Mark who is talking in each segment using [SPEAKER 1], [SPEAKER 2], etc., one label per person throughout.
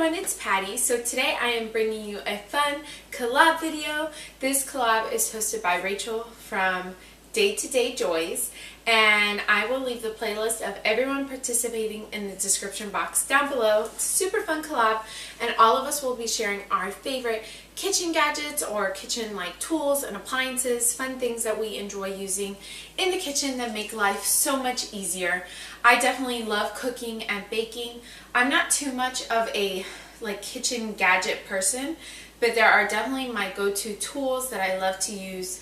[SPEAKER 1] everyone, it's Patty. So today I am bringing you a fun collab video. This collab is hosted by Rachel from Day to Day Joys, and I will leave the playlist of everyone participating in the description box down below. It's a super fun collab, and all of us will be sharing our favorite kitchen gadgets or kitchen like tools and appliances, fun things that we enjoy using in the kitchen that make life so much easier. I definitely love cooking and baking. I'm not too much of a kitchen gadget person, but there are definitely my go-to tools that I love to use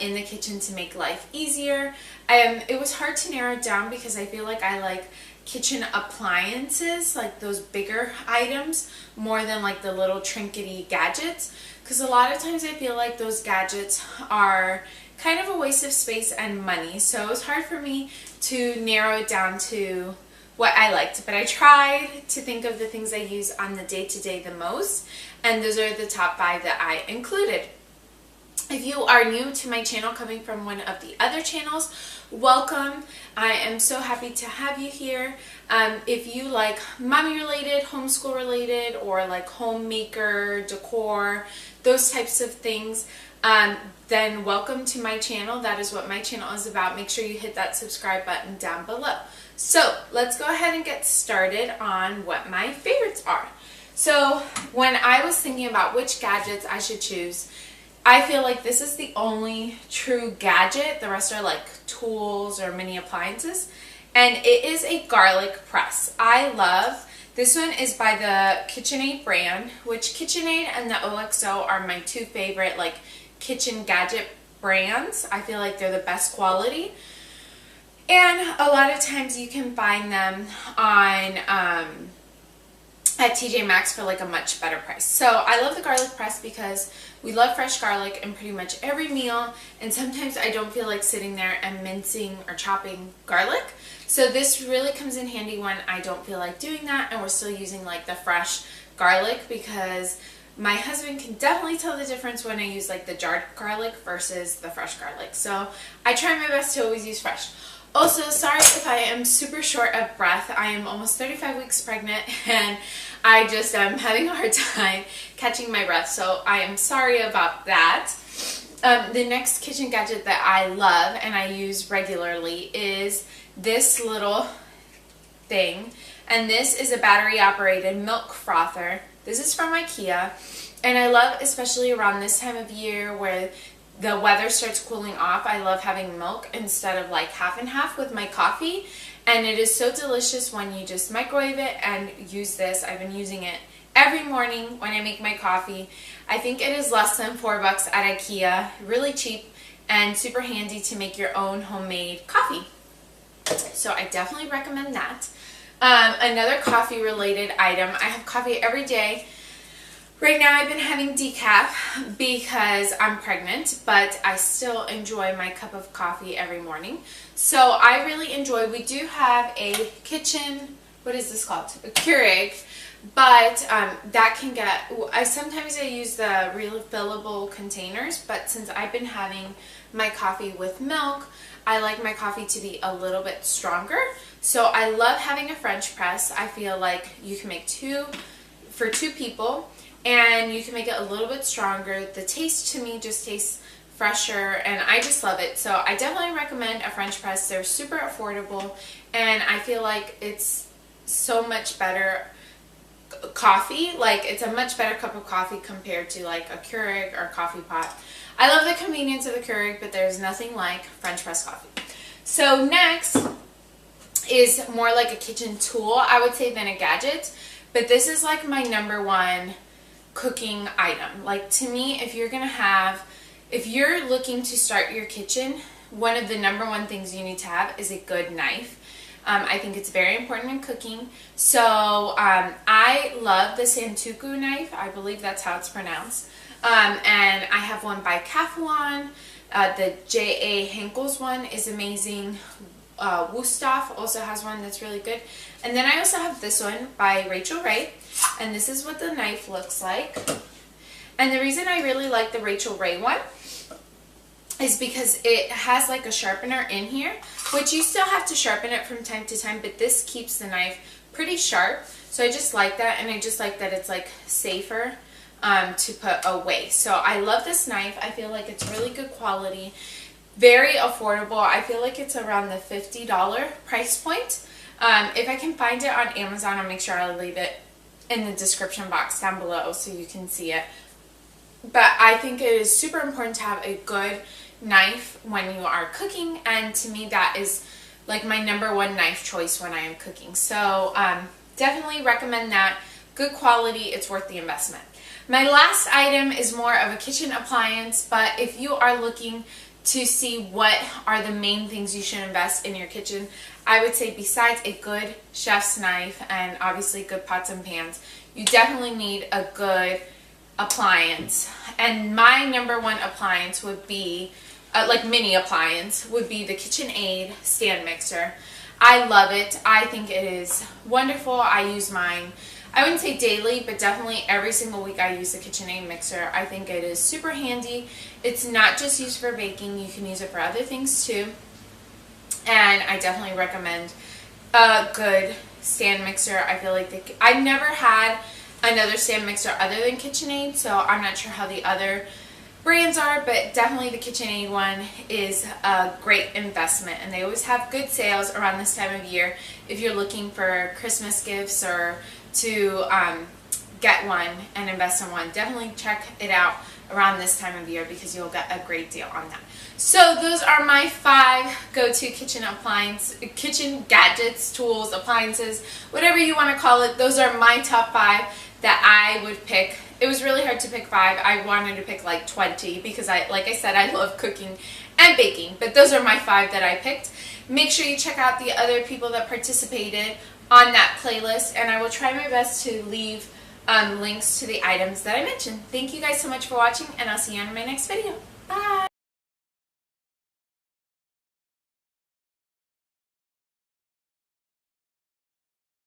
[SPEAKER 1] in the kitchen to make life easier. It was hard to narrow it down because I feel like I like kitchen appliances, like those bigger items, more than like the little trinkety gadgets, because a lot of times I feel like those gadgets are kind of a waste of space and money. So it was hard for me to narrow it down to what I liked, but I tried to think of the things I use on the day-to-day the most, and those are the top 5 that I included. If you are new to my channel, coming from one of the other channels, welcome. I am so happy to have you here. If you like mommy related, homeschool related, or like homemaker, decor, those types of things, then welcome to my channel. That is what my channel is about. Make sure you hit that subscribe button down below. So let's go ahead and get started on what my favorites are. So when I was thinking about which gadgets I should choose, I feel like this is the only true gadget. The rest are like tools or mini appliances. And it is a garlic press. I love, this one is by the KitchenAid brand, which KitchenAid and the OXO are my 2 favorite like kitchen gadget brands. I feel like they're the best quality. And a lot of times you can find them on at TJ Maxx for like a much better price. So I love the garlic press because we love fresh garlic in pretty much every meal, and sometimes I don't feel like sitting there and mincing or chopping garlic. So this really comes in handy when I don't feel like doing that and we're still using like the fresh garlic, because my husband can definitely tell the difference when I use like the jarred garlic versus the fresh garlic. So I try my best to always use fresh. Also, sorry if I am super short of breath. I am almost 35 weeks pregnant and I just am having a hard time catching my breath, so I am sorry about that. The next kitchen gadget that I love and I use regularly is this little thing, and this is a battery operated milk frother. This is from IKEA, and I love, especially around this time of year where the weather starts cooling off, I love having milk instead of like half and half with my coffee. And it is so delicious when you just microwave it and use this. I've been using it every morning when I make my coffee. I think it is less than $4 at IKEA, really cheap and super handy to make your own homemade coffee. So I definitely recommend that. Another coffee related item, I have coffee every day. Right now I've been having decaf because I'm pregnant, but I still enjoy my cup of coffee every morning. So I really enjoy, we do have a kitchen, what is this called? A Keurig, but that can get, sometimes I use the refillable containers, but since I've been having my coffee with milk, I like my coffee to be a little bit stronger. So I love having a French press. I feel like you can make 2 for 2 people. And you can make it a little bit stronger. The taste to me just tastes fresher, and I just love it. So I definitely recommend a French press. They're super affordable, and I feel like it's so much better coffee. Like, it's a much better cup of coffee compared to like a Keurig or a coffee pot. I love the convenience of the Keurig, but there's nothing like French press coffee. So next is more like a kitchen tool, I would say, than a gadget. But this is like my #1 cooking item. Like, to me, if you're looking to start your kitchen, one of the #1 things you need to have is a good knife. I think it's very important in cooking. So I love the Santoku knife. I believe that's how it's pronounced. And I have one by Calphalon. The J.A. Henkel's one is amazing. Wusthof also has one that's really good. And then I also have this one by Rachel Ray, and this is what the knife looks like. And the reason I really like the Rachel Ray one is because it has like a sharpener in here, which you still have to sharpen it from time to time, but this keeps the knife pretty sharp. So I just like that, and I just like that it's like safer to put away. So I love this knife. I feel like it's really good quality, very affordable. I feel like it's around the $50 price point. If I can find it on Amazon, I'll make sure I'll leave it in the description box down below so you can see it. But I think it is super important to have a good knife when you are cooking, and to me that is like my #1 knife choice when I am cooking. So definitely recommend that. Good quality, it's worth the investment. My last item is more of a kitchen appliance, but if you are looking to see what are the main things you should invest in your kitchen, I would say besides a good chef's knife and obviously good pots and pans, you definitely need a good appliance. And my #1 appliance would be, like mini appliance, would be the KitchenAid stand mixer. I love it. I think it is wonderful. I use mine, I wouldn't say daily, but definitely every single week I use the KitchenAid mixer. I think it is super handy. It's not just used for baking. You can use it for other things too. And I definitely recommend a good stand mixer. I feel like I've never had another stand mixer other than KitchenAid, so I'm not sure how the other brands are, but definitely the KitchenAid one is a great investment, and they always have good sales around this time of year if you're looking for Christmas gifts or to get one and invest in one. Definitely check it out around this time of year because you'll get a great deal on that. So those are my 5 go-to kitchen gadgets, tools, appliances, whatever you want to call it. Those are my top 5 that I would pick. It was really hard to pick 5. I wanted to pick like 20 because like I said, I love cooking and baking, but those are my 5 that I picked. Make sure you check out the other people that participated on that playlist, and I will try my best to leave links to the items that I mentioned. Thank you guys so much for watching, and I'll see you in my next video. Bye!